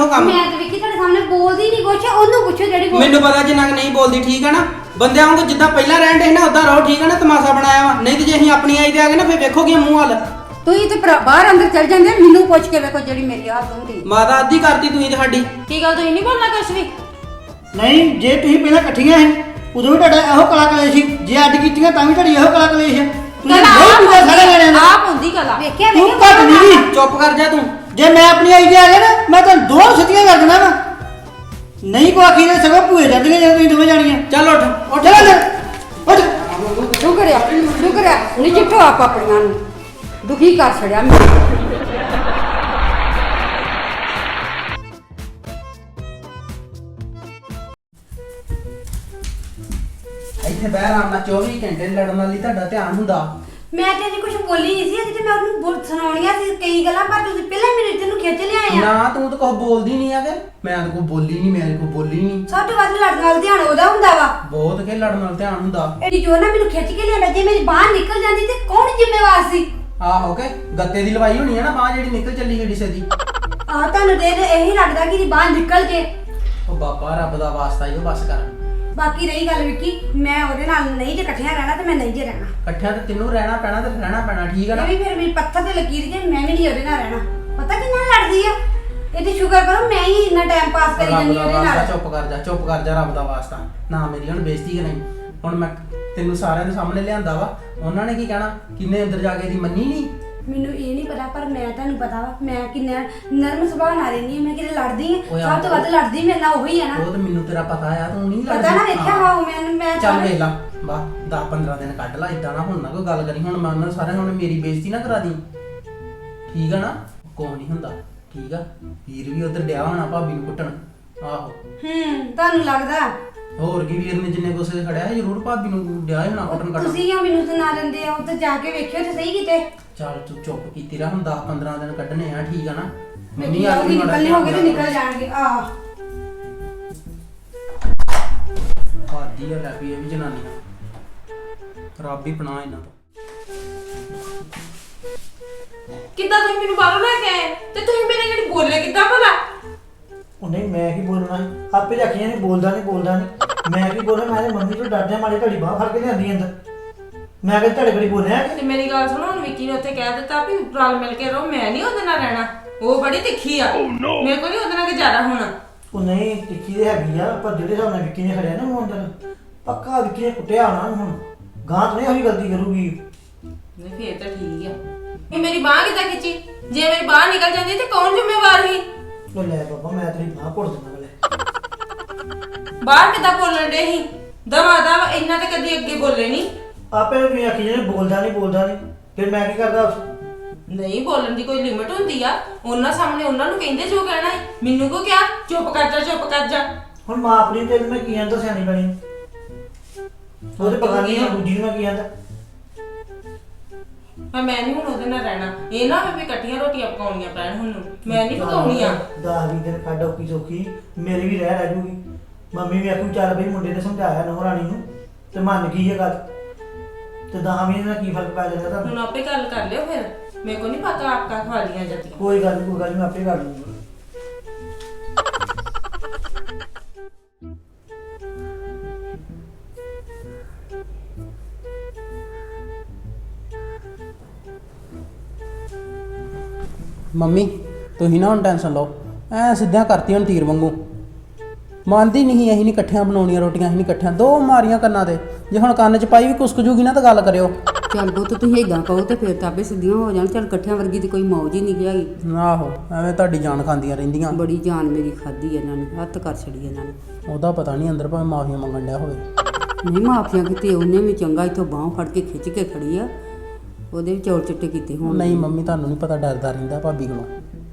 ਇਹੋ ਕੰਮ। ਮੈਂ ਤੇ ਵਿੱਕੀ ਤੁਹਾਡੇ ਸਾਹਮਣੇ ਬੋਲਦੀ ਨਹੀਂ ਕੁਛ, ਉਹਨੂੰ ਪੁੱਛੋ ਜਿਹੜੀ ਬੋਲ। ਮੈਨੂੰ ਪਤਾ ਜਿੰਨਾ ਕਿ ਨਹੀਂ ਬੋਲਦੀ, ਠੀਕ ਆ ਨਾ। ਬੰਦਿਆਂ ਵਾਂਗੂ ਜਿੱਦਾਂ ਪਹਿਲਾਂ ਰਹਿਣ ਦੇ ਨਾ ਉਦਾਂ ਰਹੋ, ਠੀਕ ਆ ਨਾ। ਤਮਾਸ਼ਾ ਬਣਾਇਆ ਵਾ, ਨਹੀਂ ਤੇ ਜੇ ਅਸੀਂ ਆਪਣੀ ਆਈ ਤੇ ਆ ਗਏ ਨਾ ਫਿਰ ਵੇਖੋਗੇ ਮੂੰਹ ਹਾਲ। ਤੁਸੀਂ ਤੇ ਬਾਹਰ ਅੰਦਰ ਚਲ ਜਾਂਦੇ, ਮੈਨੂੰ ਪੁੱਛ ਕੇ ਵੇਖੋ ਜਿਹੜੀ ਮੇਰੀ ਹੱਥ ਹੁੰਦੀ। ਮਾਤਾ ਅੱਧੀ ਕਰਤੀ ਤੁਸੀਂ ਤੇ ਸਾਡੀ। ਕੀ ਗੱਲ ਤੁਸੀਂ ਨਹੀਂ ਬੋਲਣਾ ਕੁਛ ਵੀ? ਨਹੀਂ, ਜੇ ਤੁਸੀਂ ਪਹਿਲਾਂ ਇਕੱਠੀਆਂ ਸੀ ਉਦੋਂ ਵੀ ਤੁਹਾਡਾ ਇਹੋ ਕਲਾ ਕਲੇ ਸੀ, ਜੇ ਅੱਡ ਕੀਤੀਆਂ ਤਾਂ ਵੀ ਤੁਹਾਡੀ ਇਹੋ ਕਲਾ ਕਲੇ ਸੀ। ਤੁਸੀਂ ਨਹੀਂ ਪੂਰਾ ਸਾਰੇ ਲੈਣਿਆਂ ਦਾ। ਆਪ ਹੁੰਦੀ ਕਲਾ। ਵੇਖਿਆ ਤੂੰ ਘੱਟ ਨਹੀਂ। ਚੁੱਪ ਕਰ ਜਾ ਤੂੰ। ਜੇ ਮੈਂ ਆਪਣੀ ਆਈ ਤੇ ਆ ਗਿਆ ਨਾ ਮੈਂ ਤੁਹਾਨੂੰ ਦੋ ਛੁੱਟੀਆਂ ਕਰ ਦੇਣਾ ਵਾ। ਨਹੀਂ ਕੋ ਆਖੀ ਨੇ ਸਗੋਂ ਭੂਏ ਜਾਂਦੀਆਂ ਜਦੋਂ ਤੁਸੀਂ ਦੋਵੇਂ ਜਾਣੀਆਂ। ਚੱਲ ਉੱਠ ਚਲੋ ਅੰਦਰ ਉੱਠ। ਸ਼ੁਕਰ ਆ ਨਜਿੱਠੋ ਆਪ ਆਪਣੀਆਂ ਨੂੰ, ਦੁਖੀ ਕਰ ਛੜਿਆ ਮੈਨੂੰ। ਇੱਥੇ ਬਹਿ ਆਰਾਮ ਨਾਲ 24 ਘੰਟੇ ਲੜਨ ਵਾਲੀ ਤੁਹਾਡਾ ਧਿਆਨ ਹੁੰਦਾ। ਮੈਂ ਤੇ ਅਜੇ ਕੁਝ ਬੋਲੀ ਨਹੀਂ ਸੀ, ਅਜੇ ਤੇ ਮੈਂ ਉਹਨੂੰ ਸੁਣਾਉਣੀਆਂ ਸੀ ਕਈ ਗੱਲਾਂ, ਪਰ ਤੁਸੀਂ ਪਹਿਲਾਂ ਮੇਰੇ ਤੈਨੂੰ ਖਿੱਚ ਲਿਆਏ ਆ। ਨਾ ਤੂੰ ਤਾਂ ਕੁਝ ਬੋਲਦੀ ਨਹੀਂ ਆ ਕਿ ਮੈਂ ਤਾਂ ਕੋਈ ਬੋਲੀ ਨਹੀਂ, ਮੇਰੇ ਕੋਲ ਬੋਲੀ ਨਹੀਂ। ਸਭ ਤੋਂ ਵੱਧ ਲੜਨ ਵਾਲਾ ਧਿਆਨ ਉਹਦਾ ਹੁੰਦਾ ਵਾ। ਬਹੁਤ ਕੇ ਲੜਨ ਨਾਲ ਧਿਆਨ ਹੁੰਦਾ। ਐਡੀ ਜੋ ਨਾ ਮੈਨੂੰ ਖਿੱਚ ਕੇ ਲਿਆਂਦਾ, ਜੇ ਮੇਰੀ ਬਾਂਹ ਨਿਕਲ ਜਾਂਦੀ ਤੇ ਕੌਣ ਜ਼ਿੰਮੇਵਾਰ ਸੀ? ਆਹੋ ਕੇ ਗੱਤੇ ਦੀ ਲਵਾਈ ਹੋਣੀ ਆ ਨਾ ਬਾਹ ਜਿਹੜੀ ਨਿਕਲ ਚੱਲੀ ਗਈ ਸਦੀ। ਆਹ ਤੁਹਾਨੂੰ ਤੇ ਇਹੀ ਲੱਗਦਾ ਕਿ ਦੀ ਬਾਂਹ ਨਿਕਲ ਜੇ। ਉਹ ਬਾਬਾ ਰੱਬ ਦਾ ਵਾਸਤਾ ਹੀ ਉਹ ਬਸ ਕਰ। ਬਾਕੀ ਰਹੀ ਗੱਲ ਵਿੱਕੀ, ਮੈਂ ਉਹਦੇ ਨਾਲ ਨਹੀਂ ਜੇ ਇਕੱਠਿਆਂ ਰਹਿਣਾ ਤੇ ਮੈਂ ਨਹੀਂ ਜੇ ਰਹਿਣਾ। ਇਕੱਠਿਆਂ ਤੇ ਤੈਨੂੰ ਰਹਿਣਾ ਪੈਣਾ ਤੇ ਰਹਿਣਾ ਪੈਣਾ, ਠੀਕ ਆ ਨਾ। ਇਹ ਵੀ ਫਿਰ ਮੇਰੀ ਪੱਥਰ ਤੇ ਲਕੀਰ ਜੇ, ਮੈਂ ਵੀ ਨਹੀਂ ਉਹਦੇ ਨਾਲ ਰਹਿਣਾ। ਪਤਾ ਕਿੰਨਾ ਲੜਦੀ ਆ। ਇਹ ਤੇ ਸ਼ੁਕਰ ਕਰੋ ਮੈਂ ਹੀ ਇੰਨਾ ਟਾਈਮ ਪਾਸ ਕਰੀ ਰੱਬ ਜਾਂਦੀ ਦਾ ਉਹਦੇ ਵਾਸਤਾ ਨਾਲ। ਚੁੱਪ ਕਰ ਜਾ ਰੱਬ ਦਾ ਵਾਸਤਾ। ਨਾ ਮੇਰੀ ਹੁਣ ਬੇਇੱਜ਼ਤੀ ਕਰਾਈ। ਹੁਣ ਮੈਂ ਤੈਨੂੰ ਸਾਰਿਆਂ ਦੇ ਸਾਹਮਣੇ ਲਿਆਂਦਾ ਵਾ, ਉਹਨਾਂ ਨੇ ਕੀ ਕਹਿਣਾ? ਕਿੰਨੇ ਅੰਦਰ ਜਾ ਕੇ ਦੀ ਮੰਨੀ ਨਹੀਂ। ਮੈਨੂੰ ਇਹ ਨਹੀਂ ਪਤਾ, ਪਰ ਮੈਂ ਤੁਹਾਨੂੰ ਪਤਾ ਵਾ ਮੈਂ ਕਿੰਨਾ ਨਰਮ ਸੁਭਾਅ ਨਾਲ ਰਹਿੰਦੀ ਆ। ਮੈਂ ਕਿਤੇ ਲੜਦੀ ਆ, ਸਭ ਤੋਂ ਵੱਧ ਲੜਦੀ ਮੇਰੇ ਨਾਲ ਉਹੀ ਆ ਨਾ। ਉਹ ਤਾਂ ਮੈਨੂੰ ਤੇਰਾ ਪਤਾ ਆ, ਤੂੰ ਨਹੀਂ ਲੜਦੀ। ਪਤਾ ਨਾ ਵੇਖਿਆ ਵਾ ਮੈਂ ਚੱਲ ਵੇਖ ਲਾ ਵਾਹ 10-15 ਦਿਨ ਕੱਢ ਲਾ। ਇਦਾਂ ਨਾ ਹੁਣ ਨਾ ਕੋਈ ਗੱਲ ਕਰੀ। ਹੁਣ ਮੈਂ ਉਹਨਾਂ ਸਾਰਿਆਂ ਹੁਣ ਮੇਰੀ ਬੇਇੱਜ਼ਤੀ ਨਾ ਕਰਾ ਦੀ, ਠੀਕ ਆ ਨਾ। ਕੋਈ ਨਹੀਂ ਹੁੰਦਾ, ਠੀਕ ਆ। ਵੀਰ ਵੀ ਉਧਰ ਡਿਆ ਹੋਣਾ ਭਾਬੀ ਨੂੰ ਕੁੱਟਣ। ਆਹੋ ਤੁਹਾਨੂੰ ਲੱਗਦਾ ਹੋਰ ਕੀ, ਵੀਰ ਨੇ ਜਿੰਨੇ ਗੁੱਸੇ ਖੜਿਆ ਸੀ ਜ਼ਰੂਰ ਭਾਬੀ ਨੂੰ ਡਿਆ ਹੋਣਾ ਕੁੱਟਣ ਕੱਟਣ। ਤੁਸੀਂ ਆ ਮੈਨੂੰ ਸੁਣਾ ਦਿੰਦੇ ਆ, ਉੱਥੇ ਜਾ ਕੇ ਵੇਖਿਓ ਤੇ ਸਹੀ ਕਿਤੇ। ਚੱਲ ਤੂੰ ਚੁੱਪ ਕੀਤੀ ਰਹਿ। ਹੁਣ 10-15 ਦਿਨ ਕੱਢਣੇ ਆ, ਠੀਕ ਆ ਨਾ। ਮੰਮੀ ਆਉਗੀ, ਨਿਕਲਣੇ ਹੋਗੇ ਤੇ ਨਿਕਲ ਜਾਣਗੇ। ਆਹ ਆਦੀ ਆ ਲੈ ਵੀ ਇਹ ਵੀ ਜਨਾਨੀਆਂ। ਰੱਬ ਹੀ ਪਨਾਹ ਇਹਨਾਂ ਤੋਂ। ਕਿੱਦਾਂ ਤੁਸੀਂ ਮੈਨੂੰ ਬਾਹਰੋਂ ਲੈ ਕੇ ਆਏ ਤੇ ਤੁਸੀਂ ਮੇਰੇ ਜਿਹੜੀ ਬੋਲੇ ਕਿੱਦਾਂ ਭਲਾ? ਉਹ ਨਹੀਂ, ਮੈਂ ਕੀ ਬੋਲਣਾ ਸੀ? ਆਪੇ ਰੱਖੀਆਂ ਨੇ ਬੋਲਦਾ ਨਹੀਂ। ਮੈਂ ਕੀ ਬੋਲਾਂ? ਮੈਂ ਤੇ ਮੰਮੀ ਤੋਂ ਡਰਦਿਆਂ ਮਾਰੇ ਤੁਹਾਡੀ ਬਾਹ ਫੜ ਕੇ ਲਿਆਂਦੀ ਅੰਦਰ। ਮੈਂ ਕਿਹਾ ਤੁਹਾਡੇ ਕੋਲ ਬੋਲਿਆ ਤੇ ਮੇਰੀ ਗੱਲ ਸੁਣੋ, ਹੁਣ ਵਿੱਕੀ ਨੇ ਉੱਥੇ ਕਹਿ ਦਿੱਤਾ ਵੀ ਰਲ ਮਿਲ ਕੇ ਰਹੋ, ਮੈਂ ਨਹੀਂ ਉਹਦੇ ਨਾਲ ਰਹਿਣਾ। ਉਹ ਬੜੀ ਤਿੱਖੀ ਆ, ਮੇਰੇ ਕੋਲ ਨਹੀਂ ਉਹਦੇ ਨਾਲ ਗੁਜ਼ਾਰਾ ਹੋਣਾ। ਉਹ ਨਹੀਂ, ਟਿੱਕੀ ਦੇ ਹੈਗੀ ਆ, ਪਰ ਜਿਹੜੇ ਹਿਸਾਬ ਨਾਲ ਵਿੱਕੀ ਨੇ ਖੜਿਆ ਨਾ ਹੁਣ ਅੰਦਰ, ਪੱਕਾ ਵਿੱਕੀ ਨੇ ਕੁੱਟਿਆ ਹੋਣਾ ਹੁਣ। ਗਾਂ ਤੋਂ ਨਹੀਂ ਉਹੀ ਗਲਤੀ ਕਰੂਗੀ। ਨਹੀਂ ਫੇਰ ਤਾਂ ਠੀਕ ਆ। ਇਹ ਮੇਰੀ ਬਾਹ ਕਿੱਦਾਂ ਖਿੱਚੀ? ਜੇ ਮੇਰੀ ਬਾਹ ਨਿਕਲ ਜਾਂਦੀ ਤੇ ਕੌਣ ਜ਼ਿੰਮੇਵਾਰ ਸੀ? ਉਹ ਲੈ ਬਾਬਾ, ਮੈਂ ਤੇਰੀ ਬਾਹ ਘੁੱਟ ਦਿੰਦਾ ਵੇਲੇ। ਬਾਹਰ ਕਿੱਦਾਂ ਬੋਲਣ ਡੇ ਸੀ? ਦਵਾ ਦਵਾ ਇੰਨਾ ਤੇ ਕਦੀ ਅੱਗੇ ਬੋਲੇ ਨਹੀਂ। ਆਪੇ ਵੀ ਆਖੀ ਜਿਹਨੇ ਬੋਲਦਾ ਨਹੀਂ। ਫਿਰ ਮੈਂ ਕੀ ਕਰਦਾ? ਨਹੀਂ, ਬੋਲਣ ਦੀ ਕੋਈ ਲਿਮਿਟ ਹੁੰਦੀ ਆ। ਉਹਨਾਂ ਸਾਹਮਣੇ ਉਹਨਾਂ ਨੂੰ ਕਹਿੰਦੇ ਜੋ ਕਹਿਣਾ ਹੈ। ਮੈਨੂੰ ਕੋ ਕਿਹਾ ਚੁੱਪ ਕਰ ਜਾ। ਹੁਣ ਮਾਂ ਆਪਣੀ ਤੇ ਮੈਂ ਕੀ ਆਂਦਾ ਸਿਆਣੀ ਬਣੀ। ਉਹਦੇ ਪਕਾਨੀ ਆ, ਦੂਜੀ ਨੂੰ ਮੈਂ ਕੀ ਆਂਦਾ? ਮੈਂ ਨਹੀਂ ਹੁਣ ਉਹਦੇ ਨਾਲ ਰਹਿਣਾ। ਇਹ ਨਾ ਵੀ ਇਕੱਠੀਆਂ ਰੋਟੀਆਂ ਪਕਾਉਣੀਆਂ ਪੈਣ ਹੁਣ। ਮੈਂ ਨਹੀਂ ਪਕਾਉਣੀਆਂ। 10-20 ਦਿਨ ਕੱਢ ਔਖੀ ਸੌਖੀ ਮੇਰੀ ਵੀ ਰਹਿ ਜੂਗੀ। ਮੰਮੀ ਵੀ ਆਖੂ ਚੱਲ ਬਈ ਮੁੰਡੇ ਨੇ ਸਮਝਾਇਆ ਨੌ ਰਾਣੀ ਨੂੰ ਤੇ ਮੰਨ ਗਈ ਇਹ ਗੱਲ, ਤੇ 10-20 ਦਿਨ ਦਾ ਕੀ ਫਰਕ ਪੈ ਜਾਂਦਾ ਤੁਹਾਨੂੰ? ਹੁਣ ਆਪੇ ਗੱਲ ਕਰ ਲਿਓ ਫਿਰ। ਮੇਰੇ ਕੋ ਨਹੀਂ ਪਤਾ ਆਪਕਾ ਖਾ ਲੀਆਂ ਜਾਂਦੀਆਂ। ਕੋਈ ਗੱਲ ਨਹੀਂ, ਮੈਂ ਆਪੇ ਕਰ ਲੂੰਗਾ। ਮੰਮੀ ਤੁਸੀਂ ਨਾ ਹੁਣ ਟੈਨਸ਼ਨ ਲਓ। ਐ ਸਿੱਧਿਆਂ ਕਰਤੀ ਹੁਣ ਤੀਰ ਵਾਂਗੂ। ਮੰਨਦੀ ਨਹੀਂ, ਅਸੀਂ ਨਹੀਂ ਇਕੱਠਿਆਂ ਬਣਾਉਣੀਆਂ ਰੋਟੀਆਂ, ਅਸੀਂ ਨਹੀਂ ਇਕੱਠਿਆਂ। ਦੋ ਮਾਰੀਆਂ ਕੰਨਾਂ ਤੇ। ਜੇ ਹੁਣ ਕੰਨ 'ਚ ਪਾਈ ਵੀ ਕੁਸਕ ਜੂਗੀ ਨਾ ਤਾਂ ਗੱਲ ਕਰਿਓ। ਚੱਲ ਬੋ ਤੁਸੀਂ ਏਦਾਂ ਕਹੋ ਤੇ ਫਿਰ ਤਾਂ ਆਪੇ ਸਿੱਧੀਆਂ ਹੋ ਜਾਣ। ਚੱਲ ਇਕੱਠਿਆਂ ਵਰਗੀ ਦੀ ਕੋਈ ਮੌਜ ਹੀ ਨਹੀਂ ਹੈਗੀ। ਆਹੋ ਐਵੇਂ ਤੁਹਾਡੀ ਜਾਨ ਖਾਂਦੀਆਂ ਰਹਿੰਦੀਆਂ। ਬੜੀ ਜਾਨ ਮੇਰੀ ਖਾਧੀ ਇਹਨਾਂ ਨੇ, ਹੱਥ ਕਰ ਛੜੀ ਇਹਨਾਂ ਨੇ। ਉਹਦਾ ਪਤਾ ਨਹੀਂ ਅੰਦਰ ਭਾਵੇਂ ਮਾਫੀਆਂ ਮੰਗਣ ਡਿਆ ਹੋਵੇ। ਨਹੀਂ ਮਾਫੀਆਂ ਕਿਤੇ ਉਹਨੇ ਵੀ ਚੰਗਾ ਇੱਥੋਂ ਬਾਂਹ ਫੜ ਕੇ ਖਿੱਚ ਕੇ ਖੜੀ ਆ, ਉਹਦੇ ਵੀ ਚੌੜ ਚਿੱਟੇ ਕੀਤੇ ਹੋਣ। ਨਹੀਂ ਮੰਮੀ, ਤੁਹਾਨੂੰ ਨਹੀਂ ਪਤਾ, ਡਰਦਾ ਰਹਿੰਦਾ ਭਾਬੀ ਕੋਲੋਂ।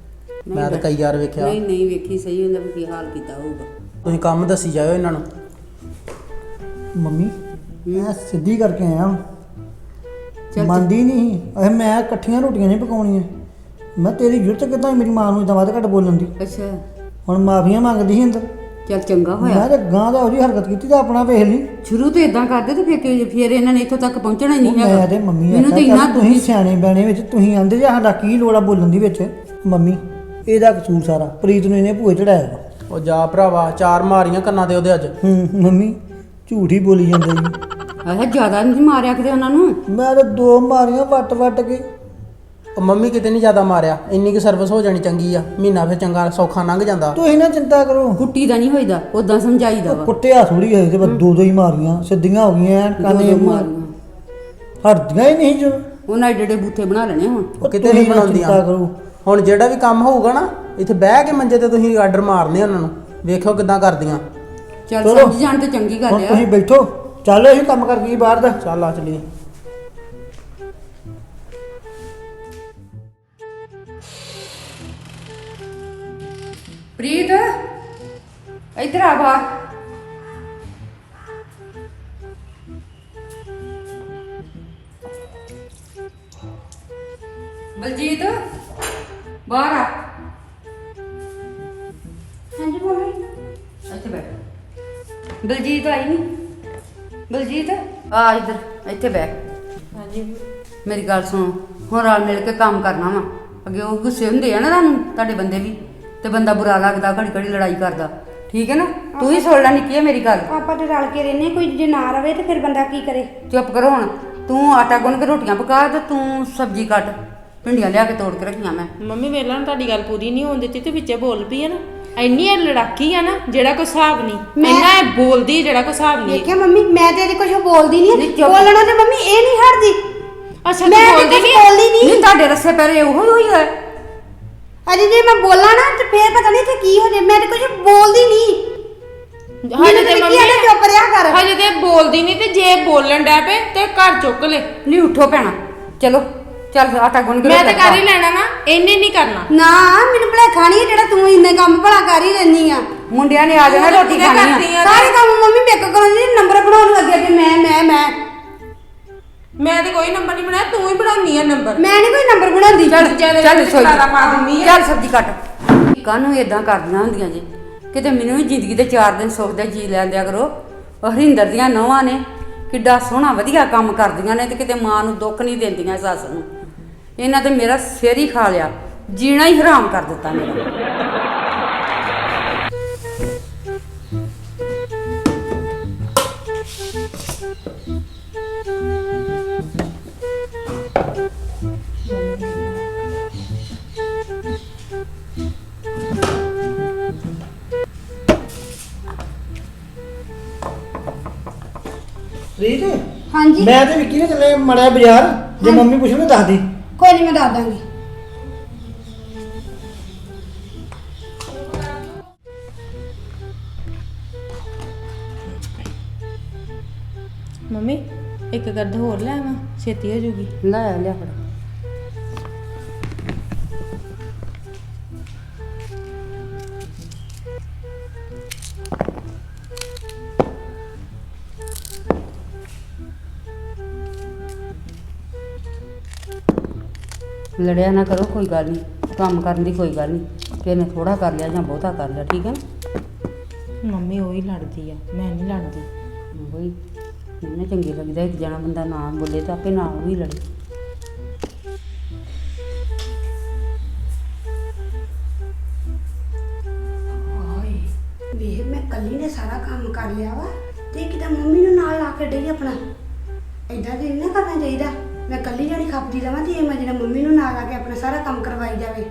ਮੈਂ ਤਾਂ ਕਈ ਵਾਰ ਵੇਖਿਆ। ਨਹੀਂ ਵੇਖੀ ਸਹੀ ਹੁੰਦਾ ਵੀ ਕੀ ਹਾਲ ਕੀਤਾ ਹੋਊਗਾ। ਤੁਸੀਂ ਕੰਮ ਦੱਸੀ ਜਾਇਓ ਇਹਨਾਂ ਨੂੰ। ਮੰਮੀ ਮੈਂ ਸਿੱਧੀ ਕਰਕੇ ਆਇਆ। ਚੱਲ ਮੰਨਦੀ ਨਹੀਂ। ਮੈਂ ਇਕੱਠੀਆਂ ਰੋਟੀਆਂ ਨਹੀਂ ਪਕਾਉਣੀਆਂ। ਮੈਂ ਤੇਰੀ ਜੁਰਤ ਕਿੱਦਾਂ ਮੇਰੀ ਮਾਂ ਨੂੰ ਇਦਾਂ ਵੱਧ ਘੱਟ ਬੋਲਣ ਦੀ? ਅੱਛਾ, ਹੁਣ ਮਾਫੀਆਂ ਮੰਗਦੀ ਸੀ ਅੰਦਰ। ਚੱਲ ਚੰਗਾ ਹੋਇਆ। ਮੈਂ ਤੇ ਗਾਂ ਦਾ ਉਹਦੀ ਹਰਕਤ ਕੀਤੀ ਤਾਂ ਆਪਣਾ ਵੇਖ ਲਈ। ਸ਼ੁਰੂ ਤੋਂ ਇਦਾਂ ਕਰਦੇ ਤੇ ਫਿਰ ਇਹਨਾਂ ਨੇ ਇੱਥੋਂ ਤੱਕ ਪਹੁੰਚਣਾ ਹੀ ਨਹੀਂ ਮੈਂ ਤੇ ਮੰਮੀ ਮੈਨੂੰ ਤੇ ਇੰਨਾ ਤੁਸੀਂ ਸਿਆਣੇ ਬੈਣੇ ਵਿੱਚ ਤੁਸੀਂ ਆਂਦੇ ਜੇ ਸਾਡਾ ਕੀ ਲੋੜ ਆ ਬੋਲਣ ਦੀ ਵਿੱਚ। ਮੰਮੀ ਇਹਦਾ ਕਸੂਰ ਸਾਰਾ ਪ੍ਰੀਤ ਨੂੰ ਇਹਨੇ ਭੂਏ ਚੜਾਇਆ। ਉਹ ਜਾ ਭਰਾਵਾ, 4 ਮਾਰੀਆਂ ਕੰਨਾਂ ਦੇ ਉਹਦੇ ਅੱਜ। ਮੰਮੀ ਝੂਠ ਹੀ ਬੋਲੀ ਜਾਂਦੇ ਜੀ। ਆਹ ਜ਼ਿਆਦਾ ਨਹੀਂ ਮਾਰਿਆ ਕਿਤੇ ਉਹਨਾਂ ਨੂੰ। ਮੈਂ ਤਾਂ 2 ਮਾਰੀਆਂ ਵੱਟ ਕੇ। ਉਹ ਮੰਮੀ ਕਿਤੇ ਨਹੀਂ ਜ਼ਿਆਦਾ ਮਾਰਿਆ, ਇੰਨੀ ਕੁ ਸਰਵਿਸ ਹੋ ਜਾਣੀ ਚੰਗੀ ਆ, ਮਹੀਨਾ ਫਿਰ ਚੰਗਾ ਸੌਖਾ ਲੰਘ ਜਾਂਦਾ। ਤੁਸੀਂ ਨਾ ਚਿੰਤਾ ਕਰੋ। ਕੁੱਟੀ ਦਾ ਨਹੀਂ ਹੋਈਦਾ, ਉਦਾਂ ਸਮਝਾਈਦਾ ਵਾ। ਕੁੱਟਿਆ ਥੋੜੀ ਹੋਈ ਤੇ ਬਸ 2 ਹੀ ਮਾਰੀਆਂ, ਸਿੱਧੀਆਂ ਹੋ ਗਈਆਂ ਕਾਨੇ ਮਾਰੀਆਂ ਹਟਦੀਆਂ ਹੀ ਨਹੀਂ ਜੋ। ਉਹਨਾਂ ਏਡੇ ਏਡੇ ਬੂਥੇ ਬਣਾ ਲੈਣੇ ਹੁਣ। ਉਹ ਕਿਤੇ ਨਹੀਂ ਬਣਾਉਂਦੀਆਂ। ਚਿੰਤਾ ਕਰੋ। ਹੁਣ ਜਿਹੜਾ ਵੀ ਕੰਮ ਹੋਊਗਾ ਨਾ, ਇੱਥੇ ਬਹਿ ਕੇ ਮੰਜੇ ਤੇ ਤੁਸੀਂ ਆਰਡਰ ਮਾਰਨੇ ਉਹਨਾਂ ਨੂੰ, ਵੇਖਿਓ ਕਿੱਦਾਂ ਕਰਦੀਆਂ। ਚੱਲ ਚਲੋ। ਸਮਝ ਜਾਣ ਤੇ ਚੰਗੀ ਗੱਲ ਹੁਣ ਆ। ਤੁਸੀਂ ਬੈਠੋ, ਚੱਲ ਅਸੀਂ ਕੰਮ ਕਰ ਗਈ ਬਾਹਰ ਦਾ। ਚੱਲ ਆ ਚਲੀਏ। ਪ੍ਰੀਤ ਇੱਧਰ ਆ ਬਾਹਰ। ਬਲਜੀਤ ਬਾਹਰ ਆ। ਹਾਂਜੀ ਮੰਮੀ। ਇੱਥੇ ਬੈਠ। ਬਲਜੀਤ ਆਈ ਨਹੀਂ? ਬਲਜੀਤ ਆ ਇੱਧਰ, ਇੱਥੇ ਬੈਠ। ਹਾਂਜੀ ਮੇਰੀ ਗੱਲ ਸੁਣੋ, ਹੁਣ ਰਲ ਮਿਲ ਕੇ ਕੰਮ ਕਰਨਾ ਵਾ। ਅੱਗੇ ਉਹ ਗੁੱਸੇ ਹੁੰਦੇ ਆ ਨਾ ਤੁਹਾਨੂੰ, ਤੁਹਾਡੇ ਬੰਦੇ ਵੀ, ਤੇ ਬੰਦਾ ਬੁਰਾ ਲੱਗਦਾ, ਘੜੀ ਘੜੀ ਲੜਾਈ ਕਰਦਾ। ਠੀਕ ਹੈ ਨਾ? ਤੂੰ ਹੀ ਸੁਣ ਲੈ ਨਿੱਕੀ ਮੇਰੀ ਗੱਲ। ਆਪਾਂ ਤੇ ਰਲ ਕੇ ਰਹਿੰਦੇ, ਕੋਈ ਜੇ ਨਾ ਰਵੇ ਤੇ ਫਿਰ ਬੰਦਾ ਕੀ ਕਰੇ। ਚੁੱਪ ਕਰੋ ਹੁਣ। ਤੂੰ ਆਟਾ ਗੁੰਨ ਕੇ ਰੋਟੀਆਂ ਪਕਾ ਤੇ ਤੂੰ ਸਬਜ਼ੀ ਕੱਟ। ਭਿੰਡੀਆਂ ਲਿਆ ਕੇ ਤੋੜ ਕੇ ਰੱਖੀਆਂ ਮੈਂ। ਮੰਮੀ ਵੇਲਾ ਨੂੰ ਤੁਹਾਡੀ ਗੱਲ ਪੂਰੀ ਨਹੀਂ ਹੋਣ ਦਿੱਤੀ ਤੇ ਵਿੱਚੇ ਬੋਲ ਪਈ ਆ ਨਾ। ਇੰਨੀ ਇਹ ਲੜਾਕੀ ਆ ਨਾ ਜਿਹੜਾ ਕੋਈ ਹਿਸਾਬ ਨਹੀਂ। ਇੰਨਾ ਇਹ ਬੋਲਦੀ ਜਿਹੜਾ ਕੋਈ ਹਿਸਾਬ ਨਹੀਂ। ਦੇਖਿਆ ਮੰਮੀ, ਮੈਂ ਤੇ ਇਹਦੀ ਕੁਝ ਬੋਲਦੀ ਨਹੀਂ। ਨਹੀਂ, ਚੁੱਪ। ਬੋਲਣਾ ਤੇ ਮੰਮੀ ਇਹ ਨਹੀਂ ਹਟਦੀ। ਅੱਛਾ ਮੈਂ ਤੂੰ ਤੇ ਬੋਲਦੀ ਕੁਝ ਨਹੀਂ? ਬੋਲਦੀ ਨਹੀਂ। ਨਹੀਂ ਤੁਹਾਡੇ ਰੱਸੇ ਪੈਰੇ ਉਹੋ ਹੀ ਹੋਈ ਹੈ। ਅਜੇ ਜੇ ਮੈਂ ਬੋਲਾਂ ਨਾ ਤੇ ਫੇਰ ਪਤਾ ਨਹੀਂ ਇੱਥੇ ਕੀ ਹੋ ਜਾਏ। ਮੈਂ ਤੇ ਕੁਝ ਬੋਲਦੀ ਨਹੀਂ। ਹਜੇ ਤੇ ਮੰਮੀ ਇਹਨੇ ਚੁੱਪ ਰਿਹਾ ਕਰ। ਹਜੇ ਤੇ ਬੋਲਦੀ ਨਹੀਂ, ਤੇ ਜੇ ਬੋਲਣ ਡੈ ਪਏ ਤੇ ਘਰ ਚੁੱਕ ਲੈ। ਨਹੀਂ ਉੱਠੋ ਭੈਣਾ, ਚਲੋ ਚੱਲ ਆਟਾ ਗੁੰਨ ਕੇ ਮੈਂ ਤੇ ਰੋਟੀਆਂ ਕਰ ਹੀ ਲੈਣਾ ਨਾ, ਇਹਨੇ ਨਹੀਂ ਕਰਨਾ। ਨਾ ਮੈਨੂੰ ਭੁਲੇਖਾ ਨਹੀਂ ਜਿਹੜਾ ਤੂੰ ਇੰਨੇ ਕੰਮ ਭਲਾ ਕਰ ਹੀ ਰਹਿਨੀ ਆ। ਮੁੰਡਿਆਂ ਨੇ ਆ ਜਾਣਾ ਤੂੰ ਰੋਟੀ ਕਿਹਦੇ ਖਾਣੀ ਕਰਦੀ ਆ। ਆ? ਸਾਰੇ ਕੰਮ ਮੰਮੀ ਮੇਕ ਕਰੋ ਜੀ, ਨੰਬਰ ਬਣਾਉਣ ਨੂੰ ਅੱਗੇ ਅੱਗੇ ਮੈਂ ਮੈਂ ਤੇ ਕੋਈ ਨੰਬਰ ਨਹੀਂ ਬਣਾਇਆ, ਤੂੰ ਹੀ ਬਣਾਉਣੀ ਆ ਨੰਬਰ। ਮੈਂ ਨਹੀਂ ਕੋਈ ਨੰਬਰ ਬਣਾਉਂਦੀ। ਚੱਲ ਚੱਲ ਚੱਲ ਸੋਈ ਖਲਾਰਾ ਪਾ ਦਿੰਦੀ ਆ। ਚੱਲ ਸਬਜ਼ੀ ਕੱਟ। ਕਾਹਨੂੰ ਇਦਾਂ ਕਰਦੀਆਂ ਹੁੰਦੀਆਂ ਜੀ? ਕਿਤੇ ਮੈਨੂੰ ਵੀ ਜ਼ਿੰਦਗੀ ਦੇ 4 ਦਿਨ ਸੁੱਖ ਦੇ ਜੀ ਲੈਂਦਿਆ ਕਰੋ। ਉਹ ਹਰਿੰਦਰ ਦੀਆਂ ਨੌਵਾਂ ਨੇ ਕਿੱਡਾ ਸੋਹਣਾ ਵਧੀਆ ਕੰਮ ਕਰਦੀਆਂ ਨੇ, ਤੇ ਕਿਤੇ ਮਾਂ ਨੂੰ ਦੁੱਖ ਨਹੀਂ ਦਿੰਦੀਆਂ ਸੱਸ ਨੂੰ। ਇਹਨਾਂ ਤੇ ਮੇਰਾ ਸਿਰ ਹੀ ਖਾ ਲਿਆ, ਜੀਣਾ ਹੀ ਹਰਾਮ ਕਰ ਦਿੱਤਾ ਮੇਰਾ। ਪ੍ਰੀਤ, ਹਾਂਜੀ ਮੈਂ ਤੇ ਵਿੱਕੀ ਨੇ ਚੱਲੇ ਮੜਿਆ ਬਾਜ਼ਾਰ। ਜੇ ਮੰਮੀ ਪੁੱਛਣ ਦੱਸ ਦੀ। ਕੋਈ ਨਹੀਂ, ਮੈਂ ਦੱਸ ਦਾਂਗੀ। ਮੰਮੀ ਇੱਕ ਗੱਦ ਹੋਰ ਲੈ ਆਵਾਂ, ਛੇਤੀ ਹੋ ਜੂਗੀ। ਲੈ ਆ ਲਿਆ ਫੜ। ਲੜਿਆ ਨਾ ਕਰੋ, ਕੋਈ ਗੱਲ ਨਹੀਂ। ਕੰਮ ਕਰਨ ਦੀ ਕੋਈ ਗੱਲ ਨਹੀਂ। ਕਿਸੇ ਨੇ ਥੋੜਾ ਕਰ ਲਿਆ ਜਾਂ ਬਹੁਤਾ ਕਰ ਲਿਆ, ਠੀਕ ਹੈ ਨਾ? ਮੰਮੀ ਉਹੀ ਲੜਦੀ ਆ, ਮੈਂ ਨਹੀਂ ਲੜਦੀ। ਉਹੀ ਮੈਨੂੰ ਚੰਗੀ ਲੱਗਦਾ, ਇੱਕ ਜਣਾ ਬੰਦਾ ਨਾ ਬੋਲੇ ਤਾਂ ਆਪੇ ਨਾ ਉਹ ਵੀ ਲੜੇ। ਹਾਏ ਵੇਖ, ਮੈਂ ਕੱਲੀ ਨੇ ਸਾਰਾ ਕੰਮ ਕਰ ਲਿਆ ਵਾ ਤੇ ਕਿਤੇ ਮੰਮੀ ਨੂੰ ਨਾਲ ਲਾ ਕੇ ਡਈ ਆਪਣਾ। ਏਦਾਂ ਤੇ ਨਹੀਂ ਨਾ ਕਰਨਾ ਚਾਹੀਦਾ। ਮੈਂ ਕੱਲੀ ਜਾਣੀ ਖਪਦੀ ਰਵਾਂ ਤੇ ਇਹ ਮੈਂ ਜਿਹੜਾ ਮੰਮੀ ਨੂੰ ਨਾਲ ਲਾ ਕੇ ਆਪਣਾ ਸਾਰਾ ਕੰਮ ਕਰਵਾਈ ਜਾਵੇ।